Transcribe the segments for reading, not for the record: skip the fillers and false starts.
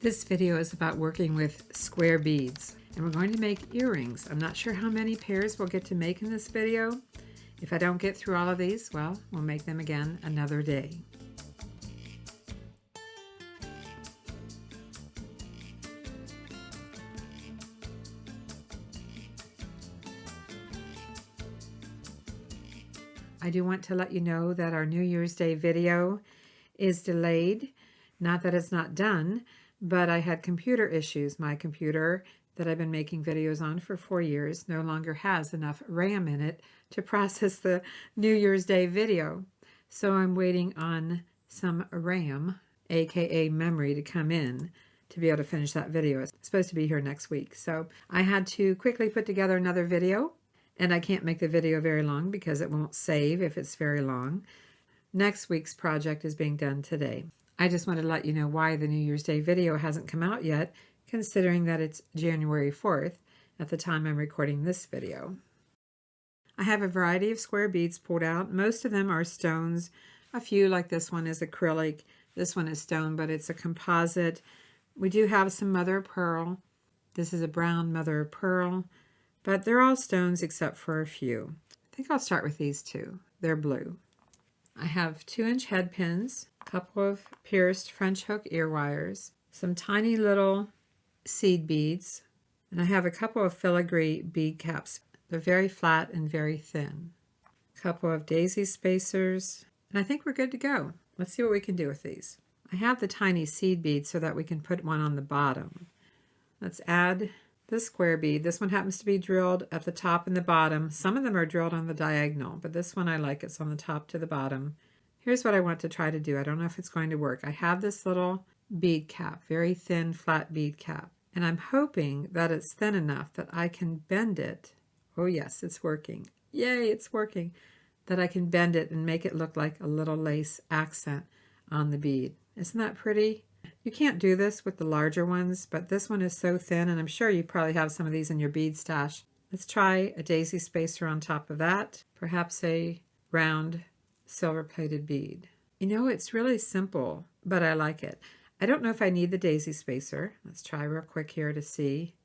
This video is about working with square beads, and we're going to make earrings. I'm not sure how many pairs we'll get to make in this video. If I don't get through all of these, well, we'll make them again another day. I do want to let you know that our New Year's Day video is delayed. Not that it's not done, but I had computer issues. My computer that I've been making videos on for 4 years no longer has enough RAM in it to process the New Year's Day video. So I'm waiting on some RAM, aka memory, to come in to be able to finish that video. It's supposed to be here next week. So I had to quickly put together another video, and I can't make the video very long because it won't save if it's very long. Next week's project is being done today. I just wanted to let you know why the New Year's Day video hasn't come out yet, considering that it's January 4th at the time I'm recording this video. I have a variety of square beads pulled out. Most of them are stones. A few, like this one, is acrylic. This one is stone, but it's a composite. We do have some mother of pearl. This is a brown mother of pearl, but they're all stones except for a few. I think I'll start with these two. They're blue. I have 2-inch head pins, a couple of pierced French hook ear wires, some tiny little seed beads, and I have a couple of filigree bead caps. They're very flat and very thin. A couple of daisy spacers, and I think we're good to go. Let's see what we can do with these. I have the tiny seed beads so that we can put one on the bottom. Let's add the square bead. This one happens to be drilled at the top and the bottom. Some of them are drilled on the diagonal, but this one I like. It's on the top to the bottom. Here's what I want to try to do. I don't know if it's going to work. I have this little bead cap, very thin, flat bead cap, and I'm hoping that it's thin enough that I can bend it. Oh yes, it's working. Yay, it's working. That I can bend it and make it look like a little lace accent on the bead. Isn't that pretty? You can't do this with the larger ones, but this one is so thin, and I'm sure you probably have some of these in your bead stash. Let's try a daisy spacer on top of that, perhaps a round silver-plated bead. You know, it's really simple, but I like it. I don't know if I need the daisy spacer. Let's try real quick here to see.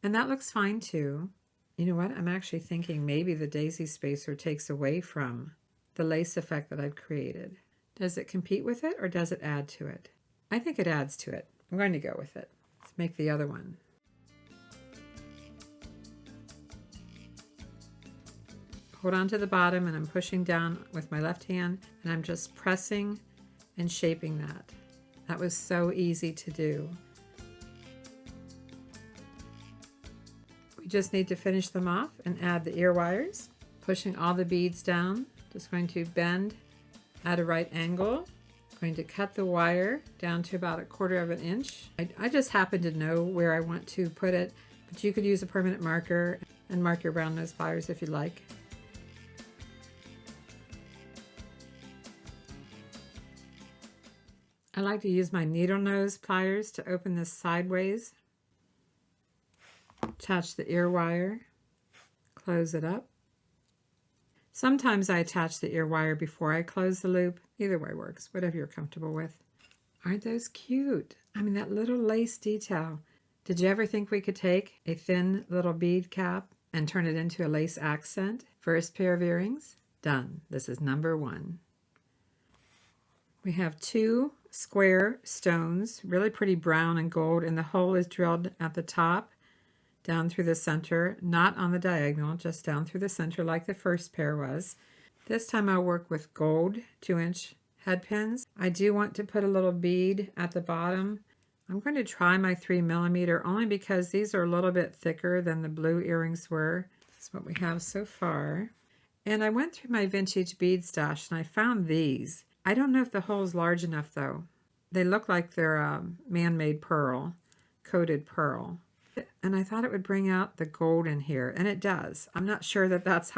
And that looks fine too. You know what? I'm actually thinking maybe the daisy spacer takes away from the lace effect that I've created. Does it compete with it or does it add to it? I think it adds to it. I'm going to go with it. Let's make the other one. Hold on to the bottom, and I'm pushing down with my left hand, and I'm just pressing and shaping that. That was so easy to do. We just need to finish them off and add the ear wires. Pushing all the beads down. Just going to bend at a right angle. Going to cut the wire down to about 1/4 inch. I just happen to know where I want to put it, but you could use a permanent marker and mark your round nose pliers if you'd like. I like to use my needle nose pliers to open this sideways. Attach the ear wire, close it up. Sometimes I attach the ear wire before I close the loop. Either way works, whatever you're comfortable with. Aren't those cute? I mean, that little lace detail. Did you ever think we could take a thin little bead cap and turn it into a lace accent? First pair of earrings, done. This is number 1. We have 2 square stones, really pretty brown and gold, and the hole is drilled at the top, down through the center, not on the diagonal, just down through the center like the first pair was. This time I'll work with gold 2-inch head pins. I do want to put a little bead at the bottom. I'm going to try my 3mm only because these are a little bit thicker than the blue earrings were. That's what we have so far. And I went through my vintage bead stash and I found these. I don't know if the hole is large enough though. They look like they're man-made pearl, coated pearl. And I thought it would bring out the gold in here, and it does. I'm not sure that that's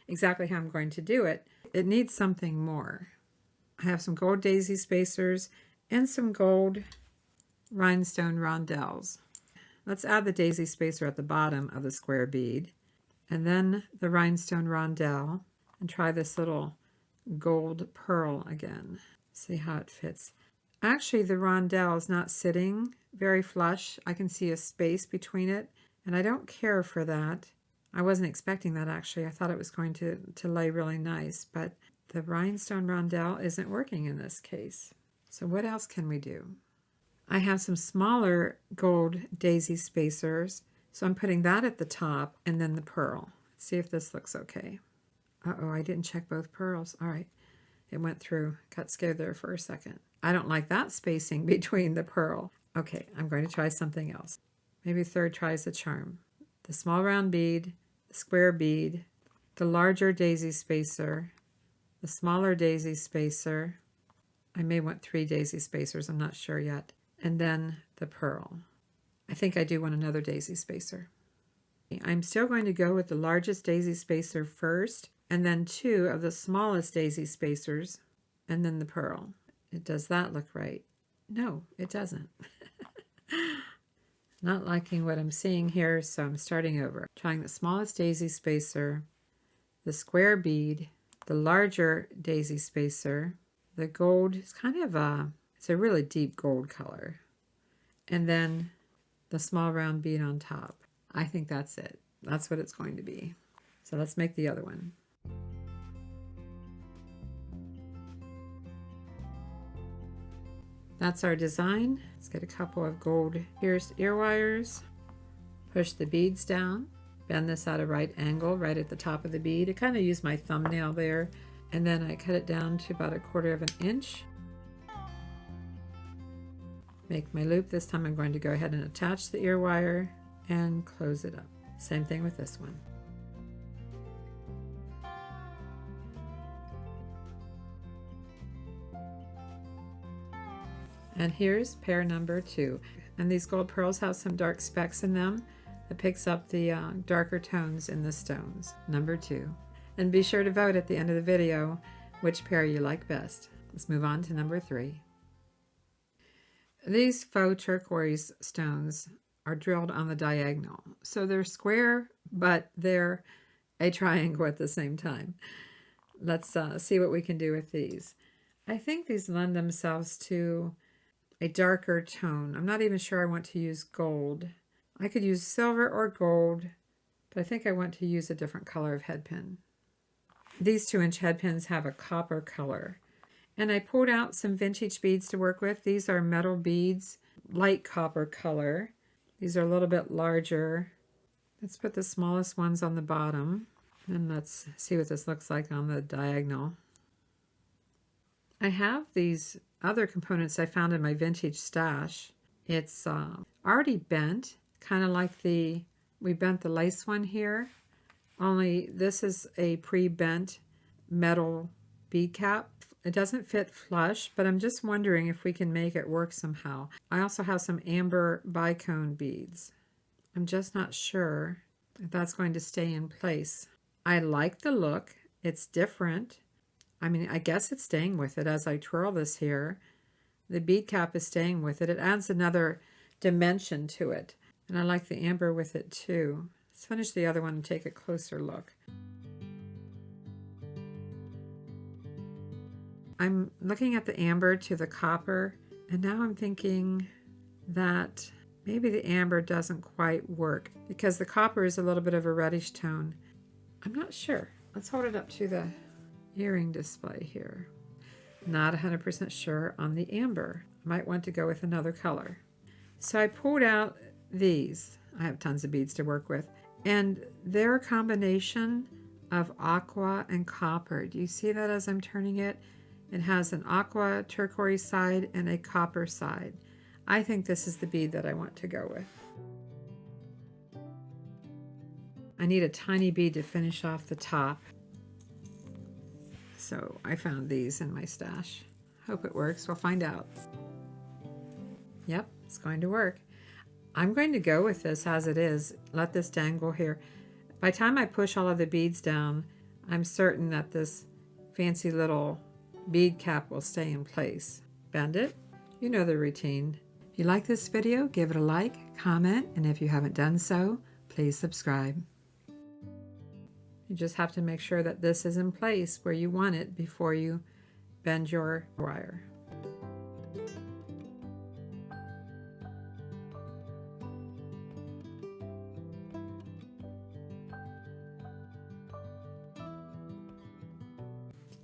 exactly how I'm going to do it. It needs something more. I have some gold daisy spacers and some gold rhinestone rondelles. Let's add the daisy spacer at the bottom of the square bead, and then the rhinestone rondelle, and try this little gold pearl again. See how it fits. Actually, the rondelle is not sitting very flush. I can see a space between it, and I don't care for that. I wasn't expecting that, actually. I thought it was going to lay really nice, but the rhinestone rondelle isn't working in this case. So what else can we do? I have some smaller gold daisy spacers, so I'm putting that at the top and then the pearl. Let's see if this looks okay. Uh-oh, I didn't check both pearls. All right, it went through. Got scared there for a second. I don't like that spacing between the pearl. Okay, I'm going to try something else. Maybe third try is a charm. The small round bead, the square bead, the larger daisy spacer, the smaller daisy spacer. I may want 3 daisy spacers, I'm not sure yet. And then the pearl. I think I do want another daisy spacer. I'm still going to go with the largest daisy spacer first, and then 2 of the smallest daisy spacers, and then the pearl. Does that look right? No, it doesn't. Not liking what I'm seeing here, so I'm starting over. Trying the smallest daisy spacer, the square bead, the larger daisy spacer, the gold is kind of it's a really deep gold color, and then the small round bead on top. I think that's it. That's what it's going to be. So let's make the other one. That's our design. Let's get a couple of gold pierced ear wires. Push the beads down. Bend this at a right angle right at the top of the bead. I kind of use my thumbnail there. And then I cut it down to about 1/4 of an inch. Make my loop. This time I'm going to go ahead and attach the ear wire and close it up. Same thing with this one. And here's pair number 2. And these gold pearls have some dark specks in them that picks up the darker tones in the stones. Number 2. And be sure to vote at the end of the video which pair you like best. Let's move on to number 3. These faux turquoise stones are drilled on the diagonal. So they're square, but they're a triangle at the same time. Let's see what we can do with these. I think these lend themselves to a darker tone. I'm not even sure I want to use gold. I could use silver or gold, but I think I want to use a different color of head pin. These 2-inch head pins have a copper color. And I pulled out some vintage beads to work with. These are metal beads, light copper color. These are a little bit larger. Let's put the smallest ones on the bottom. And let's see what this looks like on the diagonal. I have these other components I found in my vintage stash. It's already bent, kind of like we bent the lace one here, only this is a pre-bent metal bead cap. It doesn't fit flush, but I'm just wondering if we can make it work somehow. I also have some amber bicone beads. I'm just not sure if that's going to stay in place. I like the look. It's different. I mean, I guess it's staying with it as I twirl this here. The bead cap is staying with it. It adds another dimension to it. And I like the amber with it too. Let's finish the other one and take a closer look. I'm looking at the amber to the copper, and now I'm thinking that maybe the amber doesn't quite work because the copper is a little bit of a reddish tone. I'm not sure. Let's hold it up to the earring display here. Not 100% sure on the amber. Might want to go with another color. So I pulled out these. I have tons of beads to work with, and they're a combination of aqua and copper. Do you see that as I'm turning it? It has an aqua turquoise side and a copper side. I think this is the bead that I want to go with. I need a tiny bead to finish off the top. So I found these in my stash. Hope it works. We'll find out. Yep, it's going to work. I'm going to go with this as it is. Let this dangle here. By the time I push all of the beads down, I'm certain that this fancy little bead cap will stay in place. Bend it. You know the routine. If you like this video, give it a like, comment, and if you haven't done so, please subscribe. You just have to make sure that this is in place where you want it before you bend your wire.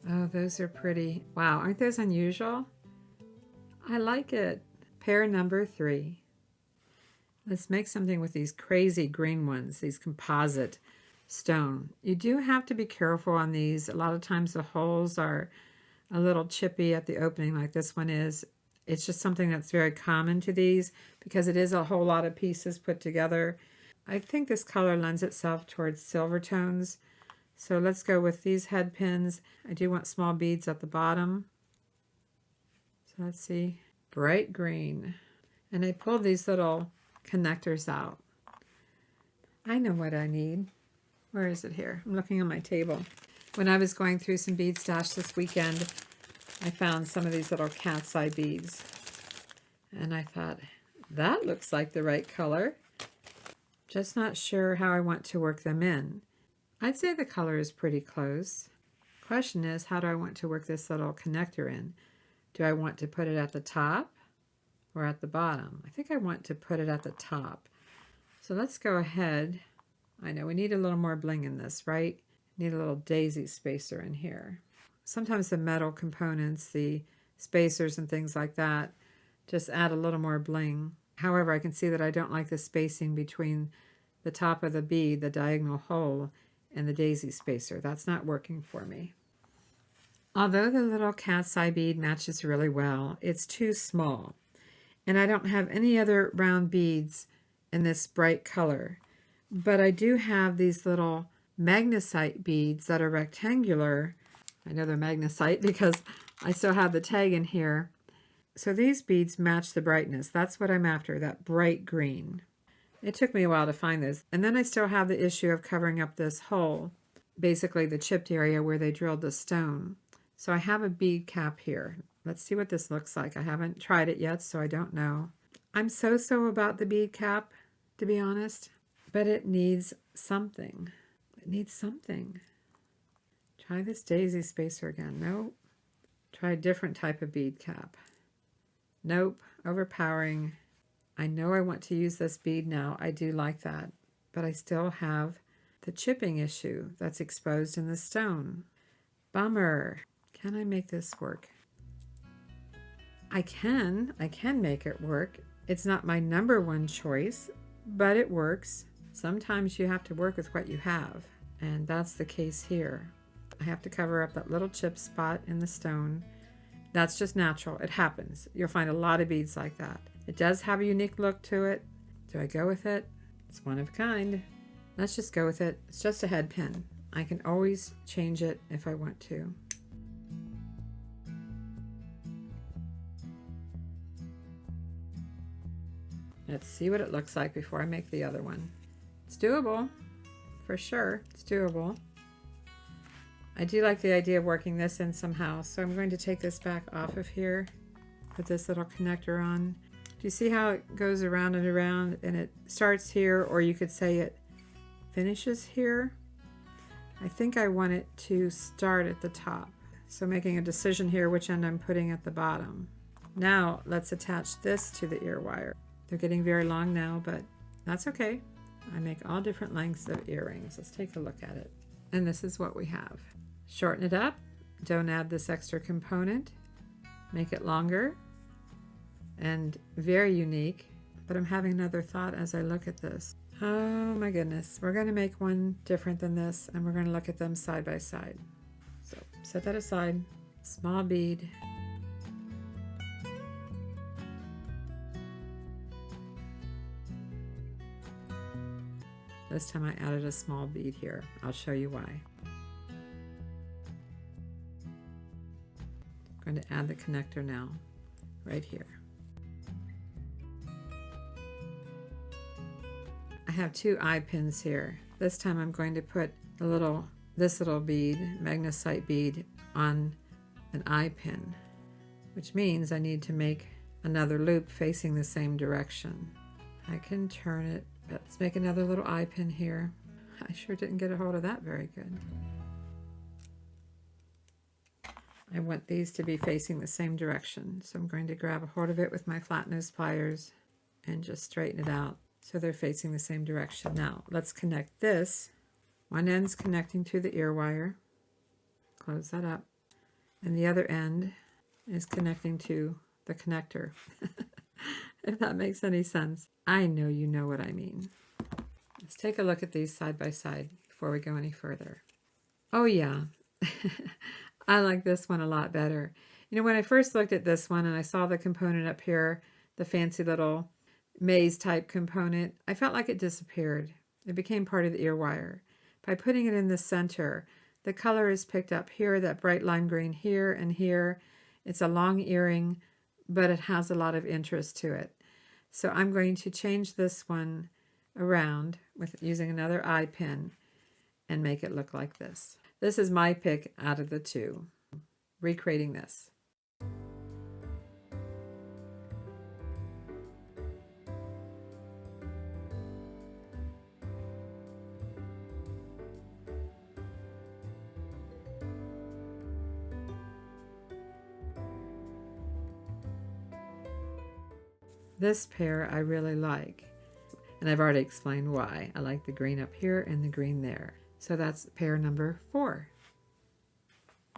Oh, those are pretty. Wow, aren't those unusual? I like it. Pair number 3. Let's make something with these crazy green ones, these composite stone. You do have to be careful on these. A lot of times the holes are a little chippy at the opening like this one is. It's just something that's very common to these because it is a whole lot of pieces put together. I think this color lends itself towards silver tones. So let's go with these head pins. I do want small beads at the bottom. So let's see, bright green. And I pulled these little connectors out. I know what I need. Where is it here? I'm looking on my table. When I was going through some bead stash this weekend, I found some of these little cat's eye beads. And I thought, that looks like the right color. Just not sure how I want to work them in. I'd say the color is pretty close. Question is, how do I want to work this little connector in? Do I want to put it at the top or at the bottom? I think I want to put it at the top. So let's go ahead. I know we need a little more bling in this, right? Need a little daisy spacer in here. Sometimes the metal components, the spacers and things like that, just add a little more bling. However, I can see that I don't like the spacing between the top of the bead, the diagonal hole, and the daisy spacer. That's not working for me. Although the little cat's eye bead matches really well, it's too small. And I don't have any other round beads in this bright color. But I do have these little magnesite beads that are rectangular. I know they're magnesite because I still have the tag in here. So these beads match the brightness. That's what I'm after, that bright green. It took me a while to find this. And then I still have the issue of covering up this hole, basically the chipped area where they drilled the stone. So I have a bead cap here. Let's see what this looks like. I haven't tried it yet, so I don't know. I'm so-so about the bead cap, to be honest, but it needs something. It needs something. Try this daisy spacer again. Nope. Try a different type of bead cap. Nope. Overpowering. I know I want to use this bead now. I do like that. But I still have the chipping issue that's exposed in the stone. Bummer. Can I make this work? I can make it work. It's not my number one choice, but it works. Sometimes you have to work with what you have, and that's the case here. I have to cover up that little chip spot in the stone. That's just natural. It happens. You'll find a lot of beads like that. It does have a unique look to it. Do I go with it? It's one of a kind. Let's just go with it. It's just a head pin. I can always change it if I want to. Let's see what it looks like before I make the other one. It's doable, for sure. It's doable. I do like the idea of working this in somehow, so I'm going to take this back off of here, put this little connector on. Do you see how it goes around and around, and it starts here, or you could say it finishes here? I think I want it to start at the top. So making a decision here which end I'm putting at the bottom. Now let's attach this to the ear wire. They're getting very long now, but that's okay. I make all different lengths of earrings. Let's take a look at it. And this is what we have. Shorten it up. Don't add this extra component. Make it longer. And very unique. But I'm having another thought as I look at this. Oh my goodness. We're going to make one different than this, and we're going to look at them side by side. So set that aside. Small bead. This time I added a small bead here. I'll show you why. I'm going to add the connector now, right here. I have 2 eye pins here. This time I'm going to put this little bead, magnesite bead, on an eye pin, which means I need to make another loop facing the same direction. I can turn it. Let's make another little eye pin here. I sure didn't get a hold of that very good. I want these to be facing the same direction, so I'm going to grab a hold of it with my flat nose pliers and just straighten it out so they're facing the same direction. Now let's connect this. One end's connecting to the ear wire. Close that up. and the other end is connecting to the connector. If that makes any sense. I know you know what I mean. Let's take a look at these side by side before we go any further. Oh yeah, I like this one a lot better. You know, when I first looked at this one and I saw the component up here, the fancy little maze type component, I felt like it disappeared. It became part of the ear wire. By putting it in the center, the color is picked up here, that bright lime green here and here. It's a long earring, but it has a lot of interest to it. So I'm going to change this one around with using another eye pin and make it look like this. This is my pick out of the two, recreating this. This pair I really like, and I've already explained why. I like the green up here and the green there. So that's pair number 4.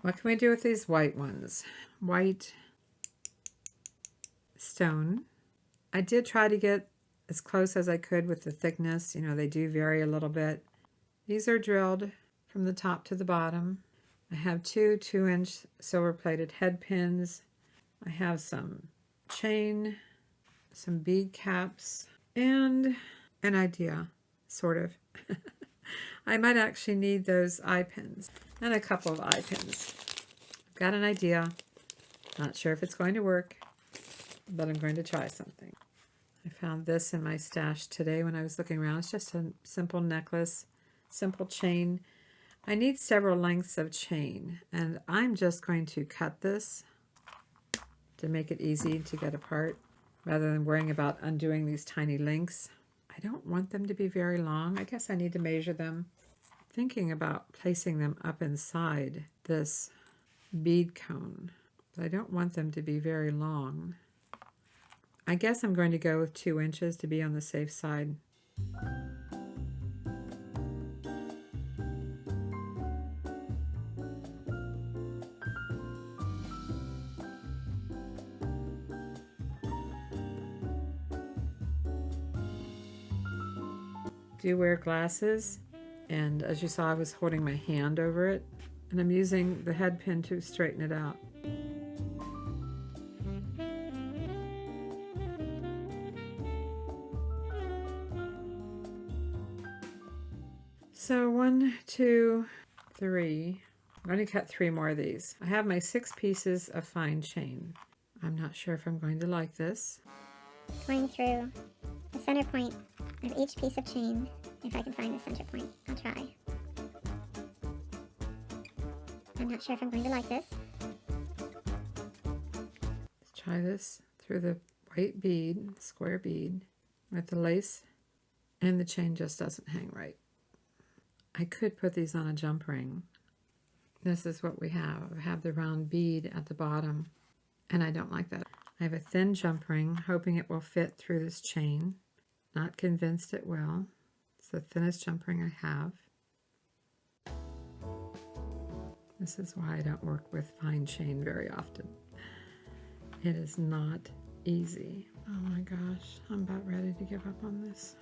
What can we do with these white ones? White stone. I did try to get as close as I could with the thickness. You know, they do vary a little bit. These are drilled from the top to the bottom. I have 2 2-inch silver-plated head pins. I have some chain, some bead caps, and an idea, sort of. I might actually need those eye pins and a couple of eye pins. I've got an idea. Not sure if it's going to work, but I'm going to try something. I found this in my stash today when I was looking around. It's just a simple necklace, simple chain. I need several lengths of chain, and I'm just going to cut this to make it easy to get apart rather than worrying about undoing these tiny links. I don't want them to be very long. I guess I need to measure them. Thinking about placing them up inside this bead cone. But I don't want them to be very long. I guess I'm going to go with 2 inches to be on the safe side. Do wear glasses, and as you saw, I was holding my hand over it, and I'm using the head pin to straighten it out. So 1, 2, 3. I'm going to cut 3 more of these. I have my 6 pieces of fine chain. I'm not sure if I'm going to like this. Going through the center point of each piece of chain. If I can find the center point, I'll try. I'm not sure if I'm going to like this. Let's try this through the white bead, square bead, with the lace, and the chain just doesn't hang right. I could put these on a jump ring. This is what we have. I have the round bead at the bottom, and I don't like that. I have a thin jump ring, hoping it will fit through this chain. Not convinced it will. It's the thinnest jump ring I have. This is why I don't work with fine chain very often. It is not easy. Oh my gosh, I'm about ready to give up on this.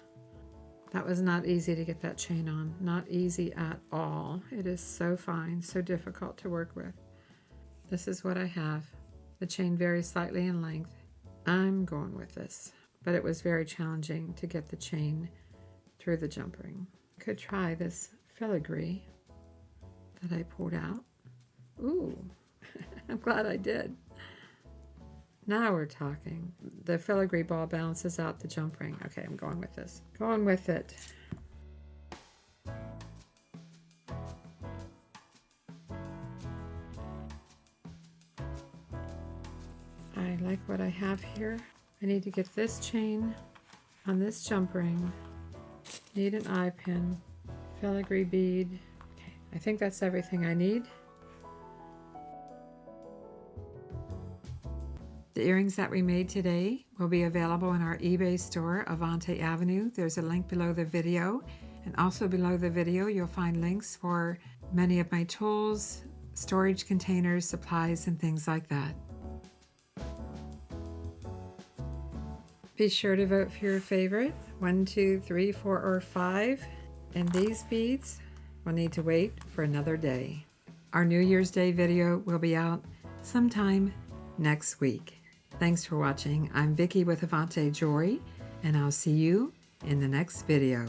That was not easy to get that chain on. Not easy at all. It is so fine, so difficult to work with. This is what I have. The chain varies slightly in length. I'm going with this, but it was very challenging to get the chain through the jump ring. I could try this filigree that I pulled out. Ooh, I'm glad I did. Now we're talking. The filigree ball balances out the jump ring. Okay, I'm going with this. Going with it. I like what I have here. I need to get this chain on this jump ring. Need an eye pin, filigree bead. Okay, I think that's everything I need. The earrings that we made today will be available in our eBay store, Avante Avenue. There's a link below the video, and also below the video you'll find links for many of my tools, storage containers, supplies, and things like that. Be sure to vote for your favorite, 1, 2, 3, 4, or 5. And these beads will need to wait for another day. Our New Year's Day video will be out sometime next week. Thanks for watching. I'm Vicki with Avante Joy, and I'll see you in the next video.